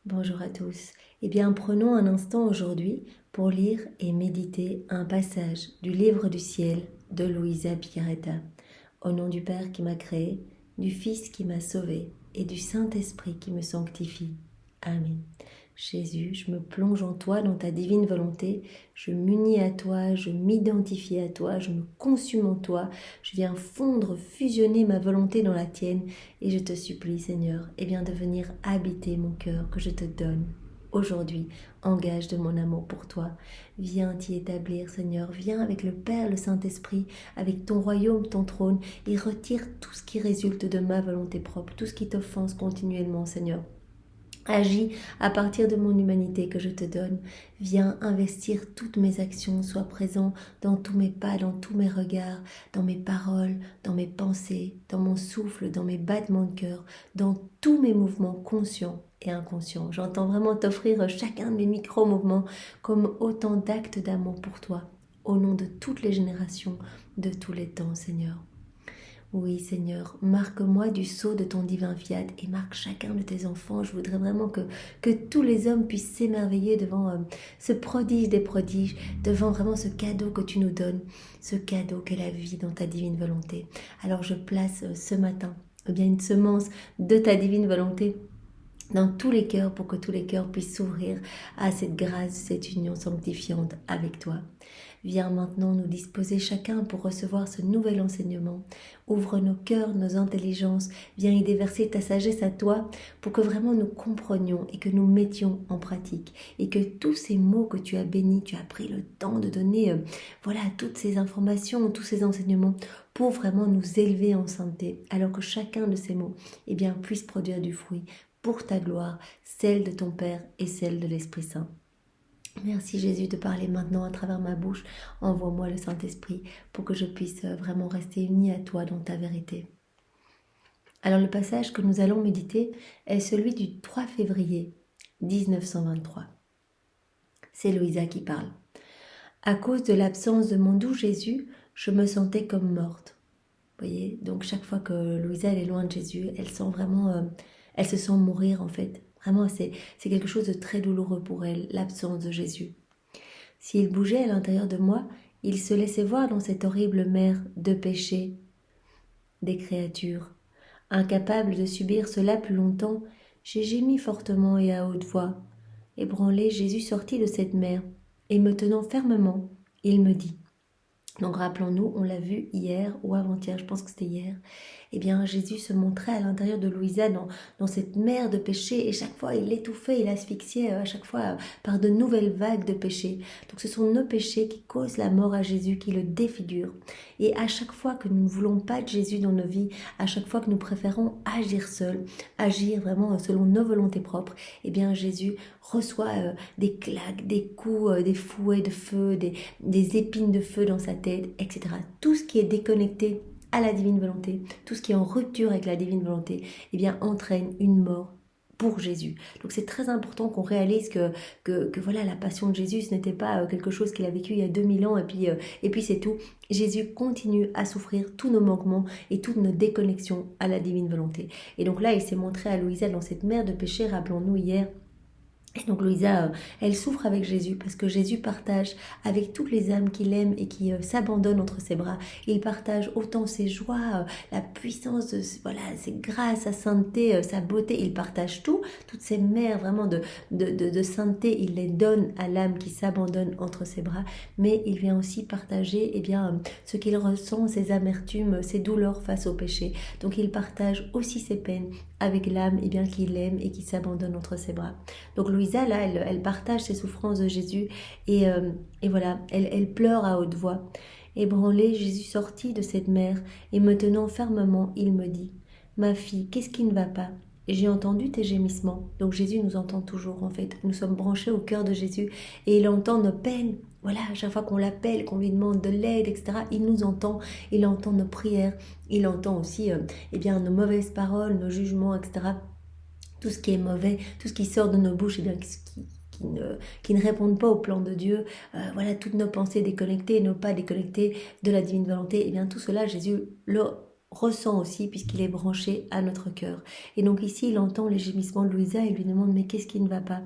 Bonjour à tous. Eh bien, prenons un instant aujourd'hui pour lire et méditer un passage du livre du ciel de Luisa Piccarreta. Au nom du Père qui m'a créé, du Fils qui m'a sauvé et du Saint-Esprit qui me sanctifie. Amen. Jésus, je me plonge en toi, dans ta divine volonté, je m'unis à toi, je m'identifie à toi, je me consume en toi, je viens fondre, fusionner ma volonté dans la tienne, et je te supplie, Seigneur, de venir habiter mon cœur que je te donne. Aujourd'hui, engage de mon amour pour toi. Viens t'y établir, Seigneur. Viens avec le Père, le Saint-Esprit, avec ton royaume, ton trône, et retire tout ce qui résulte de ma volonté propre, tout ce qui t'offense continuellement, Seigneur. Agis à partir de mon humanité que je te donne. Viens investir toutes mes actions, sois présent dans tous mes pas, dans tous mes regards, dans mes paroles, dans mes pensées, dans mon souffle, dans mes battements de cœur, dans tous mes mouvements conscients et inconscients. J'entends vraiment t'offrir chacun de mes micro-mouvements comme autant d'actes d'amour pour toi, au nom de toutes les générations, de tous les temps, Seigneur. Oui, Seigneur, marque-moi du sceau de ton divin fiat et marque chacun de tes enfants. Je voudrais vraiment que tous les hommes puissent s'émerveiller devant ce prodige des prodiges, devant vraiment ce cadeau que tu nous donnes, ce cadeau qu'est la vie dans ta divine volonté. Alors je place ce matin une semence de ta divine volonté dans tous les cœurs pour que tous les cœurs puissent s'ouvrir à cette grâce, cette union sanctifiante avec toi. Viens maintenant nous disposer chacun pour recevoir ce nouvel enseignement. Ouvre nos cœurs, nos intelligences, viens y déverser ta sagesse à toi pour que vraiment nous comprenions et que nous mettions en pratique et que tous ces mots que tu as bénis, tu as pris le temps de donner toutes ces informations, tous ces enseignements pour vraiment nous élever en sainteté alors que chacun de ces mots puisse produire du fruit pour ta gloire, celle de ton Père et celle de l'Esprit Saint. Merci Jésus de parler maintenant à travers ma bouche. Envoie-moi le Saint-Esprit pour que je puisse vraiment rester unie à toi dans ta vérité. Alors le passage que nous allons méditer est celui du 3 février 1923. C'est Louisa qui parle. À cause de l'absence de mon doux Jésus, je me sentais comme morte. Vous voyez, donc chaque fois que Louisa elle est loin de Jésus, elle sent vraiment, elle se sent mourir en fait. Vraiment, c'est quelque chose de très douloureux pour elle, l'absence de Jésus. S'il bougeait à l'intérieur de moi, il se laissait voir dans cette horrible mer de péché des créatures. Incapable de subir cela plus longtemps, j'ai gémi fortement et à haute voix. Ébranlé, Jésus sortit de cette mer, et me tenant fermement, il me dit. Donc rappelons-nous, on l'a vu hier ou avant-hier, je pense que c'était hier, Jésus se montrait à l'intérieur de Louisa dans cette mer de péché et chaque fois il l'étouffait, il asphyxiait à chaque fois par de nouvelles vagues de péché. Donc ce sont nos péchés qui causent la mort à Jésus, qui le défigurent. Et à chaque fois que nous ne voulons pas de Jésus dans nos vies, à chaque fois que nous préférons agir seuls, agir vraiment selon nos volontés propres, Jésus reçoit des claques, des coups, des fouets de feu, des épines de feu dans sa tête, etc. Tout ce qui est déconnecté à la divine volonté, tout ce qui est en rupture avec la divine volonté, entraîne une mort pour Jésus. Donc c'est très important qu'on réalise que voilà, la passion de Jésus, ce n'était pas quelque chose qu'il a vécu il y a 2000 ans et puis c'est tout. Jésus continue à souffrir tous nos manquements et toutes nos déconnexions à la divine volonté. Et donc là, il s'est montré à Louisa dans cette mer de péché, rappelons-nous hier. Et donc Louisa, elle souffre avec Jésus parce que Jésus partage avec toutes les âmes qu'il aime et qui s'abandonnent entre ses bras. Il partage autant ses joies, la puissance, ses grâces, sa sainteté, sa beauté. Il partage tout, toutes ces mers vraiment de sainteté. Il les donne à l'âme qui s'abandonne entre ses bras. Mais il vient aussi partager ce qu'il ressent, ses amertumes, ses douleurs face au péché. Donc il partage aussi ses peines avec l'âme qu'il aime et qui s'abandonne entre ses bras. Donc Louisa, là, elle partage ses souffrances de Jésus et voilà, elle pleure à haute voix. Ébranlé, Jésus sortit de cette mer et me tenant fermement, il me dit « Ma fille, qu'est-ce qui ne va pas ?» J'ai entendu tes gémissements. Donc Jésus nous entend toujours en fait. Nous sommes branchés au cœur de Jésus et il entend nos peines. Voilà, à chaque fois qu'on l'appelle, qu'on lui demande de l'aide, etc., il nous entend, il entend nos prières, il entend aussi nos mauvaises paroles, nos jugements, etc. Tout ce qui est mauvais, tout ce qui sort de nos bouches, qui ne répondent pas au plan de Dieu, toutes nos pensées déconnectées, nos pas déconnectés de la divine volonté, tout cela, Jésus ressent aussi puisqu'il est branché à notre cœur. Et donc ici, il entend les gémissements de Louisa et lui demande mais qu'est-ce qui ne va pas?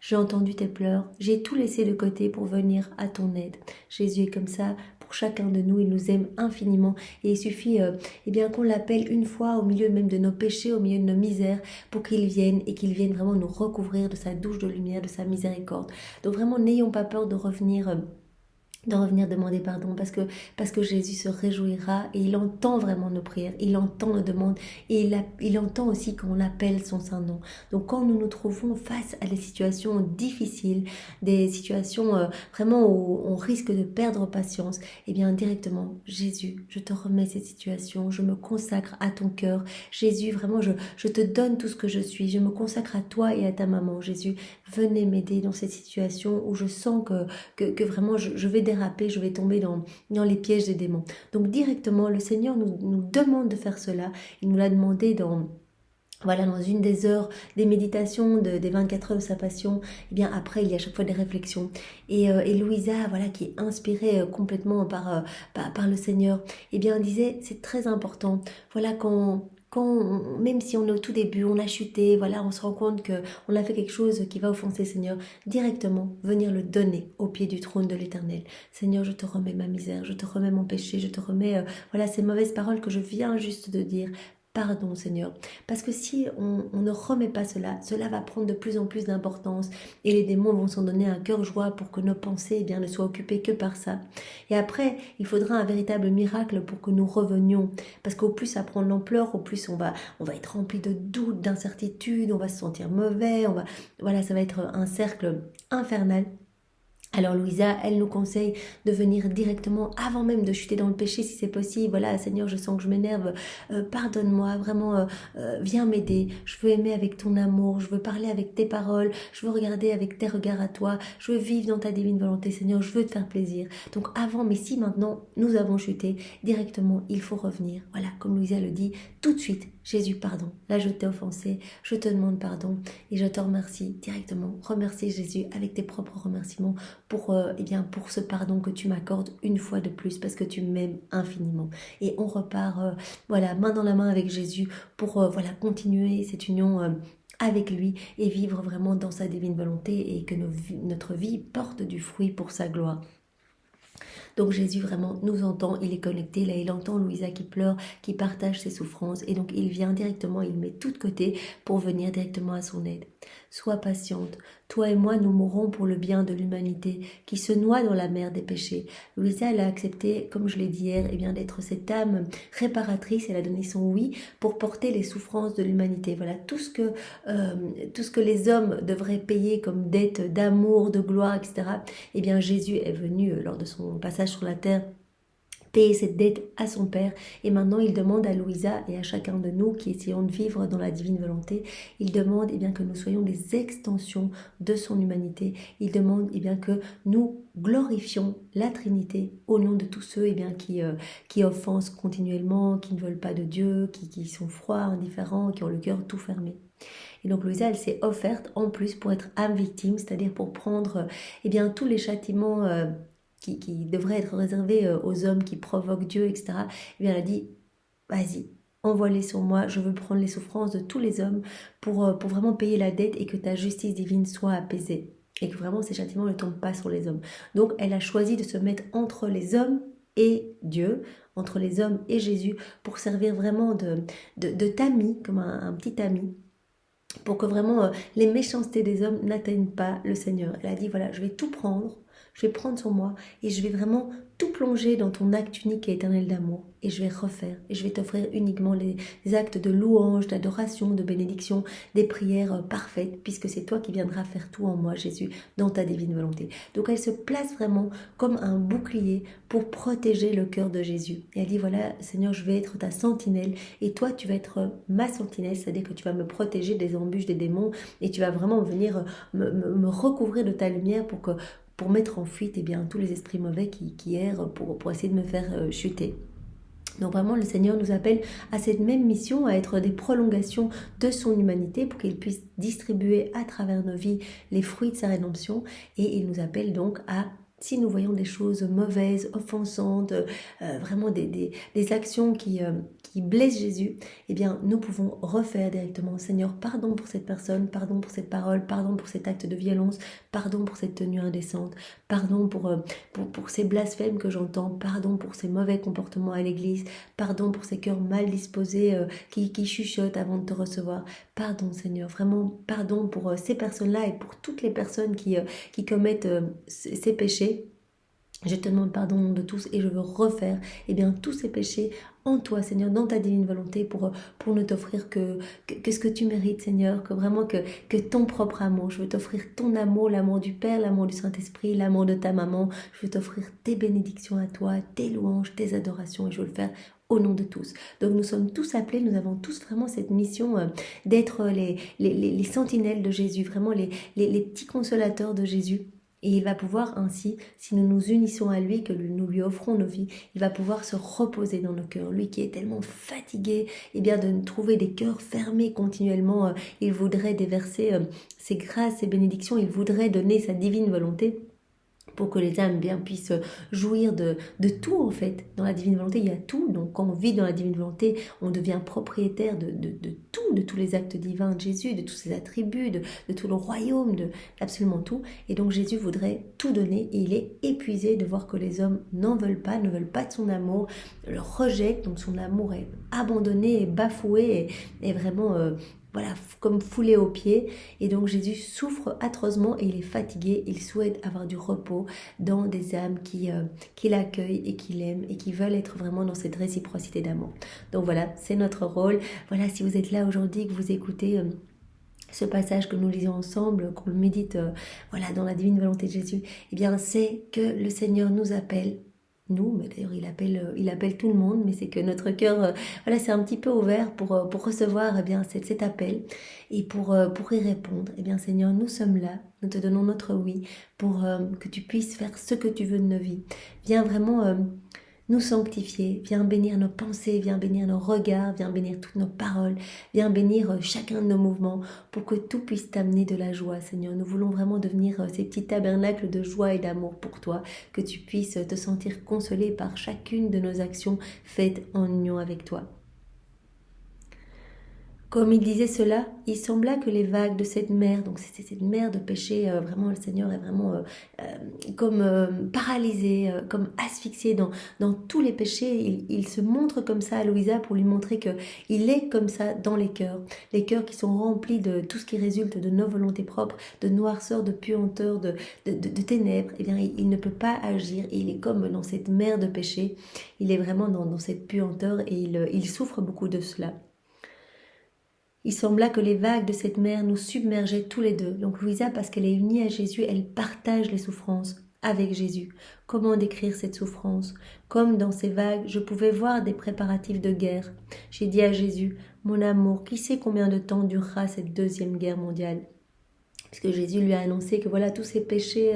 J'ai entendu tes pleurs, j'ai tout laissé de côté pour venir à ton aide. Jésus est comme ça pour chacun de nous, il nous aime infiniment et il suffit eh bien qu'on l'appelle une fois au milieu même de nos péchés, au milieu de nos misères pour qu'il vienne et qu'il vienne vraiment nous recouvrir de sa douche de lumière, de sa miséricorde. Donc vraiment n'ayons pas peur de revenir demander pardon parce que Jésus se réjouira et il entend vraiment nos prières, il entend nos demandes et il entend aussi quand on appelle son saint nom. Donc quand nous nous trouvons face à des situations difficiles, des situations vraiment où on risque de perdre patience, eh bien directement, Jésus, je te remets cette situation, je me consacre à ton cœur. Jésus, vraiment, je te donne tout ce que je suis, je me consacre à toi et à ta maman. Jésus, venez m'aider dans cette situation où je sens que vraiment je vais déraper, je vais tomber dans les pièges des démons. Donc directement, le Seigneur nous demande de faire cela. Il nous l'a demandé dans une des heures des méditations des 24 heures de sa passion. Et bien après, il y a à chaque fois des réflexions. Et Louisa, qui est inspirée complètement par le Seigneur, et bien disait, c'est très important. Même si on est au tout début, on a chuté, on se rend compte qu'on a fait quelque chose qui va offenser le Seigneur, directement venir le donner au pied du trône de l'Éternel. Seigneur, je te remets ma misère, je te remets mon péché, je te remets ces mauvaises paroles que je viens juste de dire. Pardon Seigneur, parce que si on ne remet pas cela va prendre de plus en plus d'importance et les démons vont s'en donner un cœur joie pour que nos pensées ne soient occupées que par ça. Et après, il faudra un véritable miracle pour que nous revenions, parce qu'au plus ça prend de l'ampleur, au plus on va être rempli de doutes, d'incertitudes, on va se sentir mauvais, ça va être un cercle infernal. Alors Louisa, elle nous conseille de venir directement avant même de chuter dans le péché si c'est possible. Seigneur, je sens que je m'énerve, pardonne-moi, vraiment, viens m'aider. Je veux aimer avec ton amour, je veux parler avec tes paroles, je veux regarder avec tes regards à toi, je veux vivre dans ta divine volonté, Seigneur, je veux te faire plaisir. Donc avant, mais si maintenant nous avons chuté, directement, il faut revenir. Comme Louisa le dit, tout de suite, Jésus, pardon. Là, je t'ai offensé, je te demande pardon et je te remercie directement. Remercie Jésus avec tes propres remerciements pour ce pardon que tu m'accordes une fois de plus parce que tu m'aimes infiniment. Et on repart main dans la main avec Jésus pour continuer cette union avec lui et vivre vraiment dans sa divine volonté et que notre vie porte du fruit pour sa gloire. Donc Jésus vraiment nous entend, il est connecté, là il entend Louisa qui pleure, qui partage ses souffrances et donc il vient directement, il met tout de côté pour venir directement à son aide. Sois patiente, toi et moi nous mourrons pour le bien de l'humanité qui se noie dans la mer des péchés. Louisa elle a accepté, comme je l'ai dit hier, d'être cette âme réparatrice, elle a donné son oui pour porter les souffrances de l'humanité. Tout ce que les hommes devraient payer comme dette d'amour, de gloire, etc. Jésus est venu lors de son passage sur la terre payer cette dette à son Père et maintenant il demande à Louisa et à chacun de nous qui essayons de vivre dans la divine volonté, il demande que nous soyons des extensions de son humanité, il demande que nous glorifions la Trinité au nom de tous ceux qui offensent continuellement, qui ne veulent pas de Dieu, qui sont froids, indifférents, qui ont le cœur tout fermé. Et donc Louisa, elle s'est offerte en plus pour être âme victime, c'est-à-dire pour prendre tous les châtiments qui devraient être réservés aux hommes qui provoquent Dieu, etc. Elle a dit, vas-y, envoie-les sur moi, je veux prendre les souffrances de tous les hommes pour vraiment payer la dette et que ta justice divine soit apaisée. Et que vraiment ces châtiments ne tombent pas sur les hommes. Donc elle a choisi de se mettre entre les hommes et Dieu, entre les hommes et Jésus, pour servir vraiment de tamis, comme un petit ami, pour que vraiment les méchancetés des hommes n'atteignent pas le Seigneur. Elle a dit, je vais tout prendre, je vais prendre sur moi et je vais vraiment tout plonger dans ton acte unique et éternel d'amour. Et je vais refaire, et je vais t'offrir uniquement les actes de louange, d'adoration, de bénédiction, des prières parfaites, puisque c'est toi qui viendras faire tout en moi, Jésus, dans ta divine volonté. Donc elle se place vraiment comme un bouclier pour protéger le cœur de Jésus. Et elle dit, Seigneur, je vais être ta sentinelle, et toi, tu vas être ma sentinelle, c'est-à-dire que tu vas me protéger des embûches des démons, et tu vas vraiment venir me recouvrir de ta lumière pour mettre en fuite tous les esprits mauvais qui errent pour essayer de me faire chuter. Donc vraiment, le Seigneur nous appelle à cette même mission, à être des prolongations de son humanité pour qu'il puisse distribuer à travers nos vies les fruits de sa rédemption. Et il nous appelle donc à si nous voyons des choses mauvaises, offensantes, vraiment des actions qui blessent Jésus, eh bien, nous pouvons refaire directement, Seigneur, pardon pour cette personne, pardon pour cette parole, pardon pour cet acte de violence, pardon pour cette tenue indécente, pardon pour ces blasphèmes que j'entends, pardon pour ces mauvais comportements à l'église, pardon pour ces cœurs mal disposés qui chuchotent avant de te recevoir. Pardon, Seigneur, vraiment, pardon pour ces personnes-là et pour toutes les personnes qui commettent ces péchés. Je te demande pardon au nom de tous et je veux refaire tous ces péchés en toi, Seigneur, dans ta divine volonté pour ne t'offrir que ce que tu mérites, Seigneur, que vraiment que ton propre amour. Je veux t'offrir ton amour, l'amour du Père, l'amour du Saint-Esprit, l'amour de ta maman. Je veux t'offrir tes bénédictions à toi, tes louanges, tes adorations et je veux le faire au nom de tous. Donc nous sommes tous appelés, nous avons tous vraiment cette mission d'être les sentinelles de Jésus, vraiment les petits consolateurs de Jésus. Et il va pouvoir ainsi, si nous nous unissons à lui, que nous lui offrons nos vies, il va pouvoir se reposer dans nos cœurs. Lui qui est tellement fatigué de nous trouver des cœurs fermés continuellement, il voudrait déverser ses grâces, ses bénédictions, il voudrait donner sa divine volonté pour que les âmes puissent jouir de tout en fait. Dans la divine volonté, il y a tout. Donc quand on vit dans la divine volonté, on devient propriétaire de tout, de tous les actes divins de Jésus, de tous ses attributs, de tout le royaume, de absolument tout. Et donc Jésus voudrait tout donner et il est épuisé de voir que les hommes ne veulent pas de son amour, le rejettent, donc son amour est abandonné, est bafoué, est vraiment... comme foulé aux pieds. Et donc Jésus souffre atrocement et il est fatigué. Il souhaite avoir du repos dans des âmes qui l'accueillent et qui l'aiment et qui veulent être vraiment dans cette réciprocité d'amour. Donc voilà, c'est notre rôle. Voilà, si vous êtes là aujourd'hui, que vous écoutez ce passage que nous lisons ensemble, qu'on le médite dans la divine volonté de Jésus, c'est que le Seigneur nous appelle. Nous, mais d'ailleurs il appelle tout le monde, mais c'est que notre cœur, c'est un petit peu ouvert pour recevoir cet appel et pour y répondre. Seigneur, nous sommes là, nous te donnons notre oui pour que tu puisses faire ce que tu veux de nos vies. Viens vraiment nous sanctifier, viens bénir nos pensées, viens bénir nos regards, viens bénir toutes nos paroles, viens bénir chacun de nos mouvements pour que tout puisse t'amener de la joie, Seigneur. Nous voulons vraiment devenir ces petits tabernacles de joie et d'amour pour toi, que tu puisses te sentir consolé par chacune de nos actions faites en union avec toi. Comme il disait cela, il sembla que les vagues de cette mer, donc c'était cette mer de péché, vraiment le Seigneur est vraiment comme paralysé, comme asphyxié dans tous les péchés. Il se montre comme ça à Louisa pour lui montrer qu'il est comme ça dans les cœurs qui sont remplis de tout ce qui résulte de nos volontés propres, de noirceur, de puanteur, de ténèbres. Il ne peut pas agir et il est comme dans cette mer de péché. Il est vraiment dans cette puanteur et il souffre beaucoup de cela. Il sembla que les vagues de cette mer nous submergeaient tous les deux. Donc Louisa, parce qu'elle est unie à Jésus, elle partage les souffrances avec Jésus. Comment décrire cette souffrance? Comme dans ces vagues, je pouvais voir des préparatifs de guerre. J'ai dit à Jésus, mon amour, qui sait combien de temps durera cette deuxième guerre mondiale? Puisque Jésus lui a annoncé que tous ces péchés,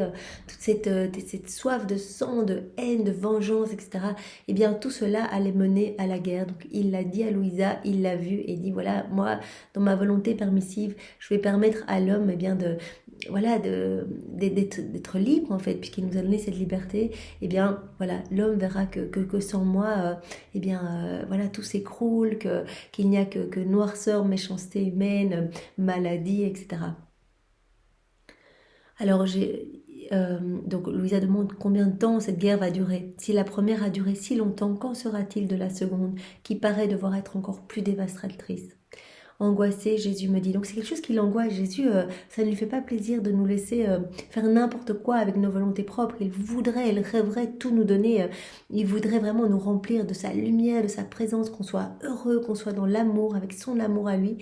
toute cette soif de sang, de haine, de vengeance, etc., tout cela allait mener à la guerre. Donc il l'a dit à Louisa, il l'a vu et dit, moi, dans ma volonté permissive, je vais permettre à l'homme d'être libre en fait, puisqu'il nous a donné cette liberté. L'homme verra que sans moi, tout s'écroule, qu'il n'y a que noirceur, méchanceté humaine, maladie, etc. Alors, donc Louisa demande combien de temps cette guerre va durer. Si la première a duré si longtemps, qu'en sera-t-il de la seconde, qui paraît devoir être encore plus dévastatrice? Angoissé, Jésus me dit. Donc c'est quelque chose qui l'angoisse. Jésus, ça ne lui fait pas plaisir de nous laisser faire n'importe quoi avec nos volontés propres. Il rêverait tout nous donner. Il voudrait vraiment nous remplir de sa lumière, de sa présence, qu'on soit heureux, qu'on soit dans l'amour, avec son amour à lui.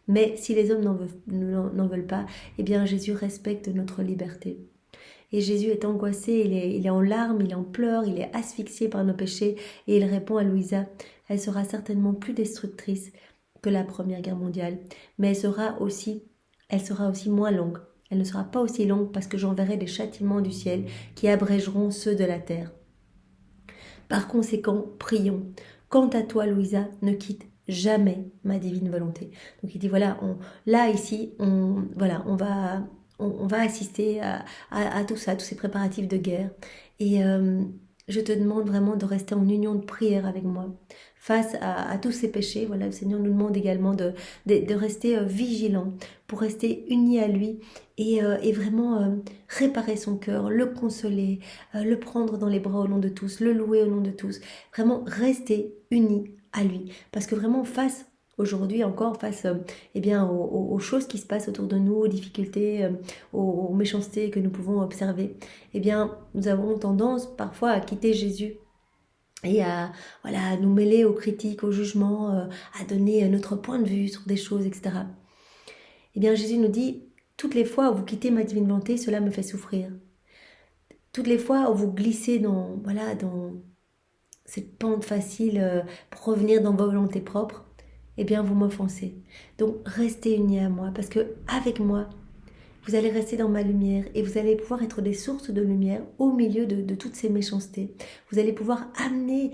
Mais si les hommes n'en veulent pas, Jésus respecte notre liberté. Et Jésus est angoissé, il est en larmes, il est en pleurs, il est asphyxié par nos péchés. Et il répond à Louisa, elle sera certainement plus destructrice que la Première Guerre mondiale, mais elle sera aussi moins longue. Elle ne sera pas aussi longue parce que j'enverrai des châtiments du ciel qui abrégeront ceux de la terre. Par conséquent, prions. Quant à toi, Louisa, ne quitte jamais ma divine volonté. Donc il dit on on va assister à tout ça, tous ces préparatifs de guerre. Et je te demande vraiment de rester en union de prière avec moi face à tous ces péchés. Voilà, le Seigneur nous demande également de rester vigilant pour rester unis à lui et vraiment réparer son cœur, le consoler, le prendre dans les bras au nom de tous, le louer au nom de tous. Vraiment rester unis à lui. Parce que vraiment face aujourd'hui encore face eh bien, aux choses qui se passent autour de nous, aux difficultés, aux méchancetés que nous pouvons observer, eh bien, nous avons tendance parfois à quitter Jésus et à nous mêler aux critiques, aux jugements, à donner notre point de vue sur des choses, etc. Eh bien, Jésus nous dit, toutes les fois où vous quittez ma divine volonté, cela me fait souffrir. Toutes les fois où vous glissez dans cette pente facile pour revenir dans vos volontés propres, eh bien, vous m'offensez. Donc, restez unis à moi, parce que avec moi, vous allez rester dans ma lumière et vous allez pouvoir être des sources de lumière au milieu de toutes ces méchancetés. Vous allez pouvoir amener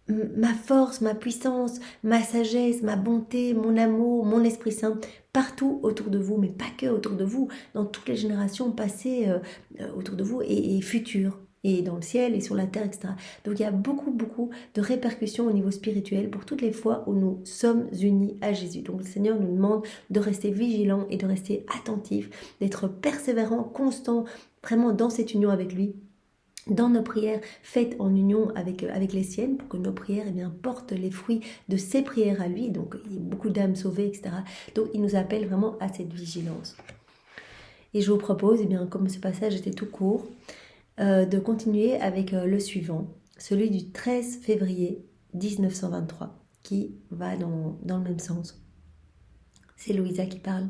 ma force, ma puissance, ma sagesse, ma bonté, mon amour, mon Esprit Saint, partout autour de vous, mais pas que autour de vous, dans toutes les générations passées autour de vous et futures, et dans le ciel et sur la terre, etc. Donc il y a beaucoup de répercussions au niveau spirituel pour toutes les fois où nous sommes unis à Jésus. Donc le Seigneur nous demande de rester vigilants et de rester attentifs, d'être persévérants, constants, vraiment dans cette union avec lui, dans nos prières faites en union avec les siennes, pour que nos prières portent les fruits de ses prières à lui, donc il y a beaucoup d'âmes sauvées, etc. Donc il nous appelle vraiment à cette vigilance. Et je vous propose, comme ce passage était tout court, de continuer avec le suivant, celui du 13 février 1923, qui va dans le même sens. C'est Louisa qui parle.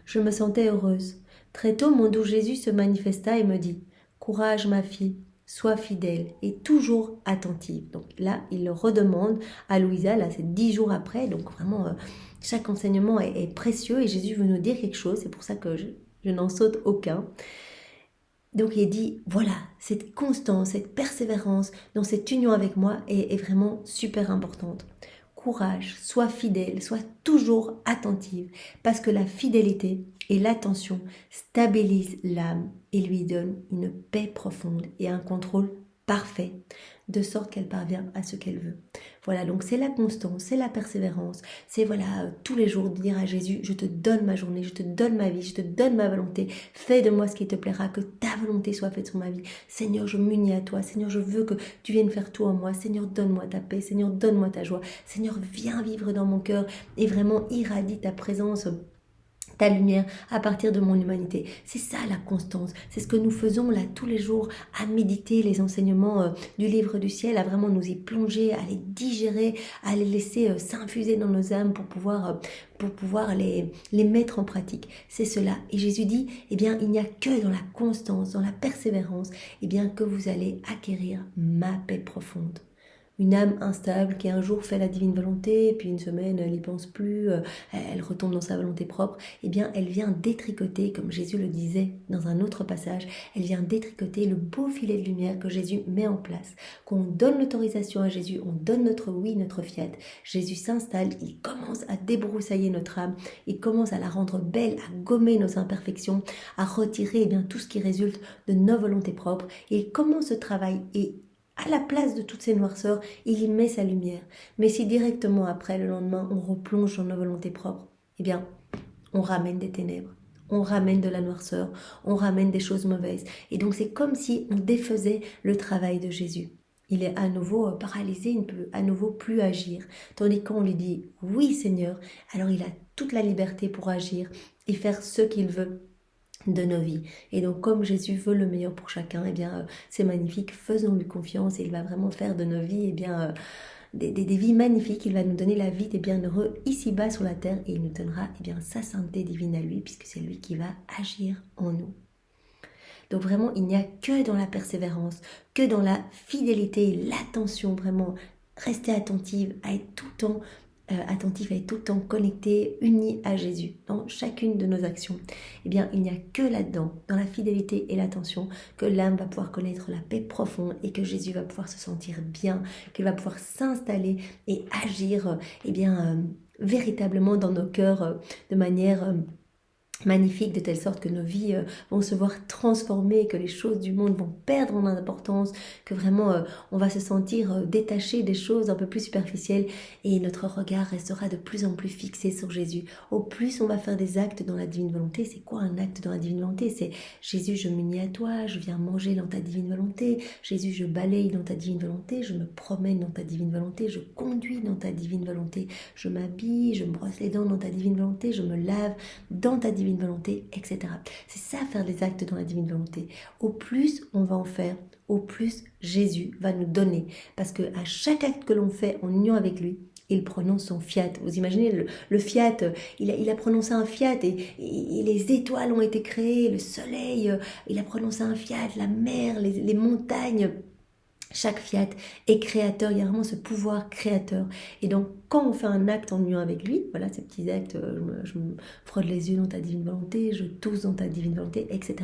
Je me sentais heureuse. Très tôt, mon doux Jésus se manifesta et me dit « Courage, ma fille, sois fidèle et toujours attentive. » Donc là, il le redemande à Louisa, là c'est 10 jours après, donc vraiment chaque enseignement est précieux et Jésus veut nous dire quelque chose, c'est pour ça que je n'en saute aucun. Donc il dit, voilà, cette constance, cette persévérance dans cette union avec moi est vraiment super importante. Courage, sois fidèle, sois toujours attentive, parce que la fidélité et l'attention stabilisent l'âme et lui donnent une paix profonde et un contrôle parfait, de sorte qu'elle parvient à ce qu'elle veut. Voilà, donc c'est la constance, c'est la persévérance, c'est tous les jours dire à Jésus, je te donne ma journée, je te donne ma vie, je te donne ma volonté, fais de moi ce qui te plaira, que ta volonté soit faite sur ma vie. Seigneur, je m'unis à toi, Seigneur, je veux que tu viennes faire tout en moi, Seigneur, donne-moi ta paix, Seigneur, donne-moi ta joie, Seigneur, viens vivre dans mon cœur et vraiment irradie ta présence, ta lumière à partir de mon humanité. C'est ça la constance, c'est ce que nous faisons là tous les jours, à méditer les enseignements du livre du ciel, à vraiment nous y plonger, à les digérer, à les laisser s'infuser dans nos âmes pour pouvoir les mettre en pratique. C'est cela. Et Jésus dit, il n'y a que dans la constance, dans la persévérance, que vous allez acquérir ma paix profonde. Une âme instable qui un jour fait la divine volonté, puis une semaine elle n'y pense plus, elle retombe dans sa volonté propre, elle vient détricoter, comme Jésus le disait dans un autre passage, elle vient détricoter le beau filet de lumière que Jésus met en place. Qu'on donne l'autorisation à Jésus, on donne notre oui, notre fiat. Jésus s'installe, il commence à débroussailler notre âme, il commence à la rendre belle, à gommer nos imperfections, à retirer tout ce qui résulte de nos volontés propres. Et il commence ce travail et à la place de toutes ces noirceurs, il y met sa lumière. Mais si directement après, le lendemain, on replonge dans nos volontés propres, on ramène des ténèbres, on ramène de la noirceur, on ramène des choses mauvaises. Et donc c'est comme si on défaisait le travail de Jésus. Il est à nouveau paralysé, il ne peut à nouveau plus agir. Tandis qu'on lui dit « Oui Seigneur », alors il a toute la liberté pour agir et faire ce qu'il veut de nos vies. Et donc comme Jésus veut le meilleur pour chacun, c'est magnifique, faisons-lui confiance et il va vraiment faire de nos vies des vies magnifiques. Il va nous donner la vie des bienheureux ici-bas sur la terre et il nous donnera sa sainteté divine à lui, puisque c'est lui qui va agir en nous. Donc vraiment, il n'y a que dans la persévérance, que dans la fidélité et l'attention, vraiment, rester attentive, à être tout le temps attentif, à être tout le temps connecté, uni à Jésus dans chacune de nos actions. Il n'y a que là-dedans, dans la fidélité et l'attention, que l'âme va pouvoir connaître la paix profonde et que Jésus va pouvoir se sentir bien, qu'il va pouvoir s'installer et agir véritablement dans nos cœurs de manière magnifique, de telle sorte que nos vies vont se voir transformées, que les choses du monde vont perdre en importance, que vraiment on va se sentir détaché des choses un peu plus superficielles et notre regard restera de plus en plus fixé sur Jésus. Au plus on va faire des actes dans la divine volonté. C'est quoi un acte dans la divine volonté? C'est Jésus, je m'unis à toi, je viens manger dans ta divine volonté. Jésus, je balaye dans ta divine volonté, je me promène dans ta divine volonté, je conduis dans ta divine volonté, je m'habille, je me brosse les dents dans ta divine volonté, je me lave dans ta divine volonté, etc. C'est ça, faire des actes dans la divine volonté. Au plus on va en faire, au plus Jésus va nous donner. Parce que à chaque acte que l'on fait en union avec lui, il prononce son fiat. Vous imaginez le fiat, il a prononcé un fiat et les étoiles ont été créées, le soleil, il a prononcé un fiat, la mer, les montagnes. Chaque fiat est créateur, il y a vraiment ce pouvoir créateur. Et donc, quand on fait un acte en union avec lui, voilà, ces petits actes, je me frotte les yeux dans ta divine volonté, je tousse dans ta divine volonté, etc.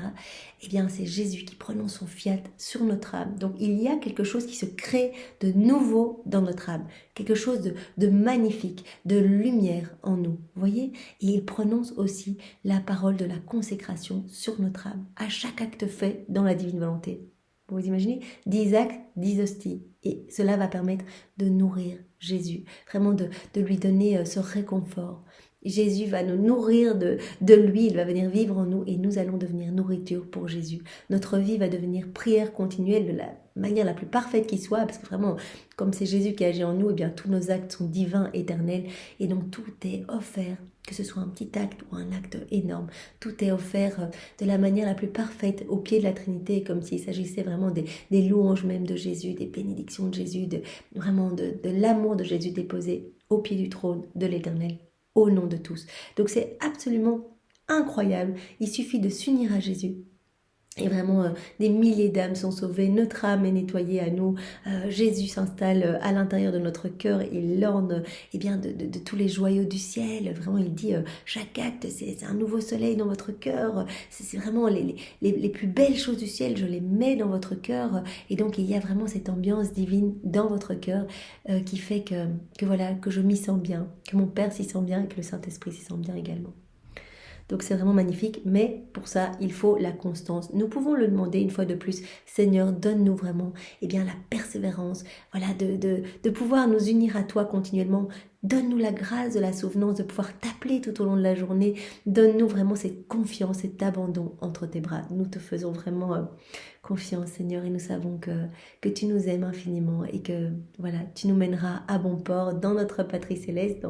Eh bien, c'est Jésus qui prononce son fiat sur notre âme. Donc, il y a quelque chose qui se crée de nouveau dans notre âme, quelque chose de magnifique, de lumière en nous, vous voyez? Et il prononce aussi la parole de la consécration sur notre âme, à chaque acte fait dans la divine volonté. Vous imaginez 10 actes, 10 hosties. Et cela va permettre de nourrir Jésus, vraiment de lui donner ce réconfort. Jésus va nous nourrir de lui, il va venir vivre en nous et nous allons devenir nourriture pour Jésus. Notre vie va devenir prière continuelle de la manière la plus parfaite qui soit, parce que vraiment, comme c'est Jésus qui agit en nous, eh bien tous nos actes sont divins, éternels, et donc tout est offert, que ce soit un petit acte ou un acte énorme, tout est offert de la manière la plus parfaite au pied de la Trinité, comme s'il s'agissait vraiment des louanges même de Jésus, des bénédictions de Jésus, vraiment de l'amour de Jésus déposé au pied du trône de l'Éternel, au nom de tous. Donc c'est absolument incroyable, il suffit de s'unir à Jésus. Et vraiment, des milliers d'âmes sont sauvées, notre âme est nettoyée à nous, Jésus s'installe à l'intérieur de notre cœur, il l'orne bien, de tous les joyaux du ciel. Vraiment, il dit, chaque acte, c'est un nouveau soleil dans votre cœur, c'est vraiment les plus belles choses du ciel, je les mets dans votre cœur. Et donc, il y a vraiment cette ambiance divine dans votre cœur qui fait que voilà, que je m'y sens bien, que mon Père s'y sent bien et que le Saint-Esprit s'y sent bien également. Donc c'est vraiment magnifique, mais pour ça, il faut la constance. Nous pouvons le demander une fois de plus. Seigneur, donne-nous vraiment la persévérance, voilà, de pouvoir nous unir à toi continuellement. Donne-nous la grâce de la souvenance, de pouvoir t'appeler tout au long de la journée. Donne-nous vraiment cette confiance, cet abandon entre tes bras. Nous te faisons vraiment confiance, Seigneur, et nous savons que tu nous aimes infiniment et que voilà, tu nous mèneras à bon port dans notre patrie céleste,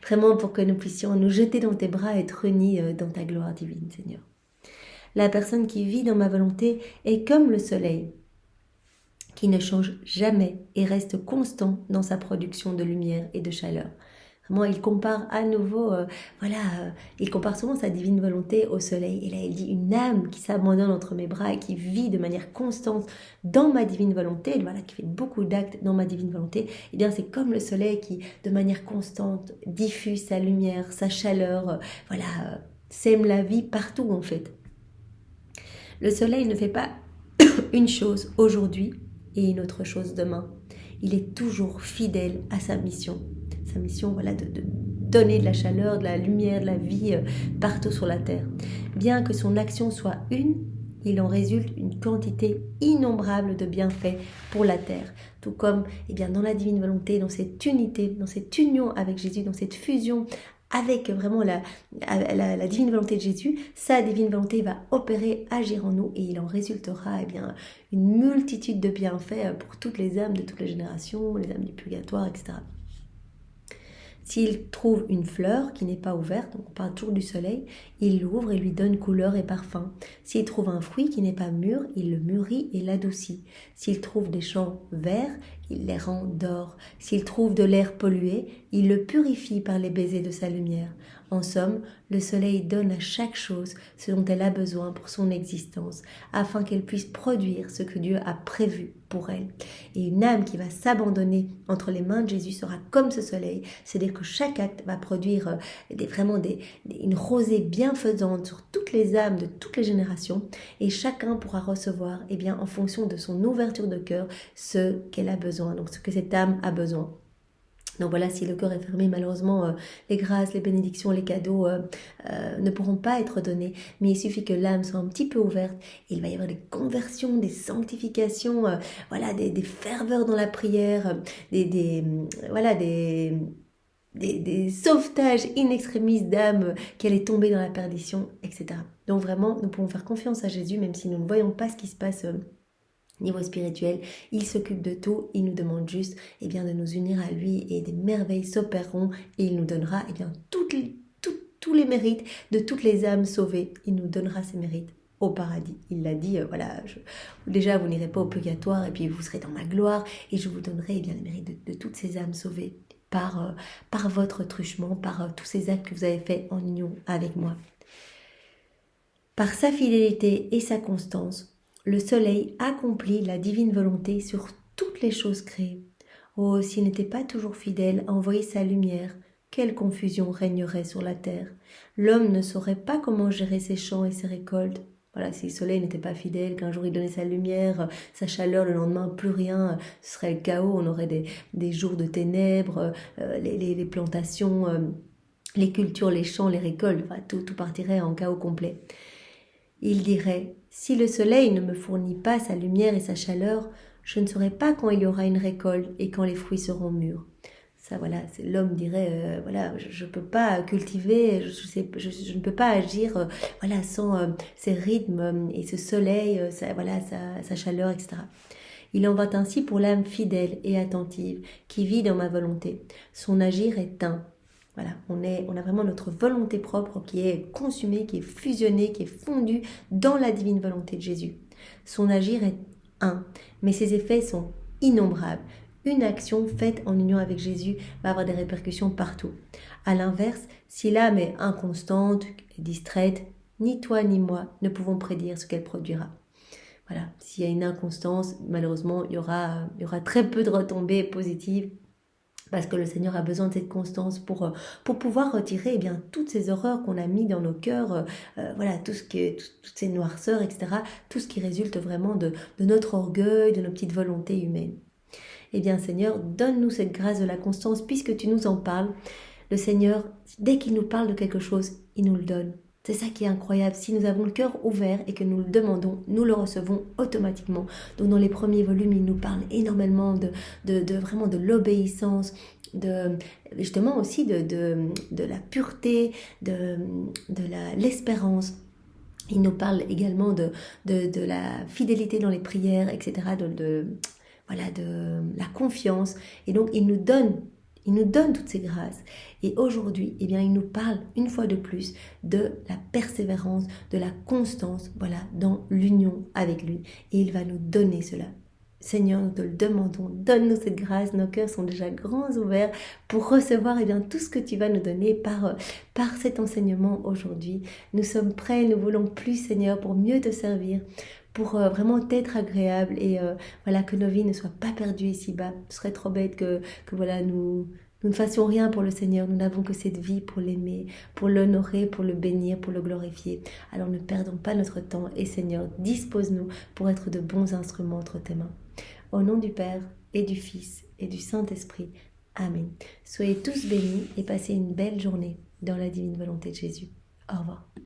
vraiment pour que nous puissions nous jeter dans tes bras et être unis dans ta gloire divine, Seigneur. La personne qui vit dans ma volonté est comme le soleil, qui ne change jamais et reste constant dans sa production de lumière et de chaleur. Vraiment, il compare à nouveau, il compare souvent sa divine volonté au soleil. Et là, il dit, une âme qui s'abandonne entre mes bras et qui vit de manière constante dans ma divine volonté, voilà, qui fait beaucoup d'actes dans ma divine volonté, eh bien, c'est comme le soleil qui, de manière constante, diffuse sa lumière, sa chaleur, sème la vie partout, en fait. Le soleil ne fait pas une chose aujourd'hui et une autre chose demain. Il est toujours fidèle à sa mission. Sa mission, de donner de la chaleur, de la lumière, de la vie partout sur la terre. Bien que son action soit une, il en résulte une quantité innombrable de bienfaits pour la terre. Tout comme dans la divine volonté, dans cette unité, dans cette union avec Jésus, dans cette fusion avec vraiment la divine volonté de Jésus, sa divine volonté va opérer, agir en nous et il en résultera une multitude de bienfaits pour toutes les âmes de toutes les générations, les âmes du purgatoire, etc. S'il trouve une fleur qui n'est pas ouverte, donc on parle toujours du soleil, il l'ouvre et lui donne couleur et parfum. S'il trouve un fruit qui n'est pas mûr, il le mûrit et l'adoucit. S'il trouve des champs verts, il les rend d'or. S'il trouve de l'air pollué, il le purifie par les baisers de sa lumière. En somme, le soleil donne à chaque chose ce dont elle a besoin pour son existence, afin qu'elle puisse produire ce que Dieu a prévu pour elle. Et une âme qui va s'abandonner entre les mains de Jésus sera comme ce soleil, c'est-à-dire que chaque acte va produire une rosée bienfaisante sur toutes les âmes de toutes les générations, et chacun pourra recevoir, en fonction de son ouverture de cœur, ce qu'elle a besoin, donc ce que cette âme a besoin. Donc voilà, si le cœur est fermé, malheureusement, les grâces, les bénédictions, les cadeaux ne pourront pas être donnés. Mais il suffit que l'âme soit un petit peu ouverte. Et il va y avoir des conversions, des sanctifications, voilà, des ferveurs dans la prière, voilà, des sauvetages in extremis d'âmes qui allaient tomber dans la perdition, etc. Donc vraiment, nous pouvons faire confiance à Jésus, même si nous ne voyons pas ce qui se passe niveau spirituel. Il s'occupe de tout, il nous demande juste bien, de nous unir à lui et des merveilles s'opéreront et il nous donnera bien, tous les mérites de toutes les âmes sauvées. Il nous donnera ces mérites au paradis. Il l'a dit, voilà, déjà vous n'irez pas au purgatoire et puis vous serez dans ma gloire et je vous donnerai bien, les mérites de toutes ces âmes sauvées par votre truchement, par tous ces actes que vous avez faits en union avec moi. Par sa fidélité et sa constance, le soleil accomplit la divine volonté sur toutes les choses créées. Oh, s'il n'était pas toujours fidèle à envoyer sa lumière, quelle confusion régnerait sur la terre. L'homme ne saurait pas comment gérer ses champs et ses récoltes. Voilà, si le soleil n'était pas fidèle, qu'un jour il donnait sa lumière, sa chaleur, le lendemain plus rien, ce serait le chaos, on aurait des jours de ténèbres, les plantations, les cultures, les champs, les récoltes, enfin, tout partirait en chaos complet. Il dirait, si le soleil ne me fournit pas sa lumière et sa chaleur, je ne saurai pas quand il y aura une récolte et quand les fruits seront mûrs. Ça, voilà, l'homme dirait, voilà, je ne peux pas cultiver, je ne peux pas agir, voilà, sans ces rythmes et ce soleil, sa chaleur, etc. Il en va ainsi pour l'âme fidèle et attentive qui vit dans ma volonté. Son agir est un. Voilà, on a vraiment notre volonté propre qui est consumée, qui est fusionnée, qui est fondue dans la divine volonté de Jésus. Son agir est un, mais ses effets sont innombrables. Une action faite en union avec Jésus va avoir des répercussions partout. À l'inverse, si l'âme est inconstante, distraite, ni toi ni moi ne pouvons prédire ce qu'elle produira. Voilà, s'il y a une inconstance, malheureusement, il y aura très peu de retombées positives. Parce que le Seigneur a besoin de cette constance pour pouvoir retirer toutes ces horreurs qu'on a mis dans nos cœurs, voilà, toutes ces noirceurs, etc. Tout ce qui résulte vraiment de notre orgueil, de nos petites volontés humaines. Seigneur, donne-nous cette grâce de la constance puisque tu nous en parles. Le Seigneur, dès qu'il nous parle de quelque chose, il nous le donne. C'est ça qui est incroyable. Si nous avons le cœur ouvert et que nous le demandons, nous le recevons automatiquement. Donc dans les premiers volumes, il nous parle énormément vraiment de l'obéissance, justement aussi de la pureté, de l'espérance. Il nous parle également de la fidélité dans les prières, etc., de la confiance. Et donc il nous donne toutes ces grâces. Et aujourd'hui, il nous parle une fois de plus de la persévérance, de la constance, voilà, dans l'union avec lui. Et il va nous donner cela. Seigneur, nous te le demandons, donne-nous cette grâce. Nos cœurs sont déjà grands ouverts pour recevoir tout ce que tu vas nous donner par cet enseignement aujourd'hui. Nous sommes prêts, nous voulons plus, Seigneur, pour mieux te servir, pour vraiment t'être agréable et voilà, que nos vies ne soient pas perdues ici-bas. Ce serait trop bête que voilà, nous ne fassions rien pour le Seigneur. Nous n'avons que cette vie pour l'aimer, pour l'honorer, pour le bénir, pour le glorifier. Alors ne perdons pas notre temps et Seigneur, dispose-nous pour être de bons instruments entre tes mains. Au nom du Père et du Fils et du Saint-Esprit. Amen. Soyez tous bénis et passez une belle journée dans la divine volonté de Jésus. Au revoir.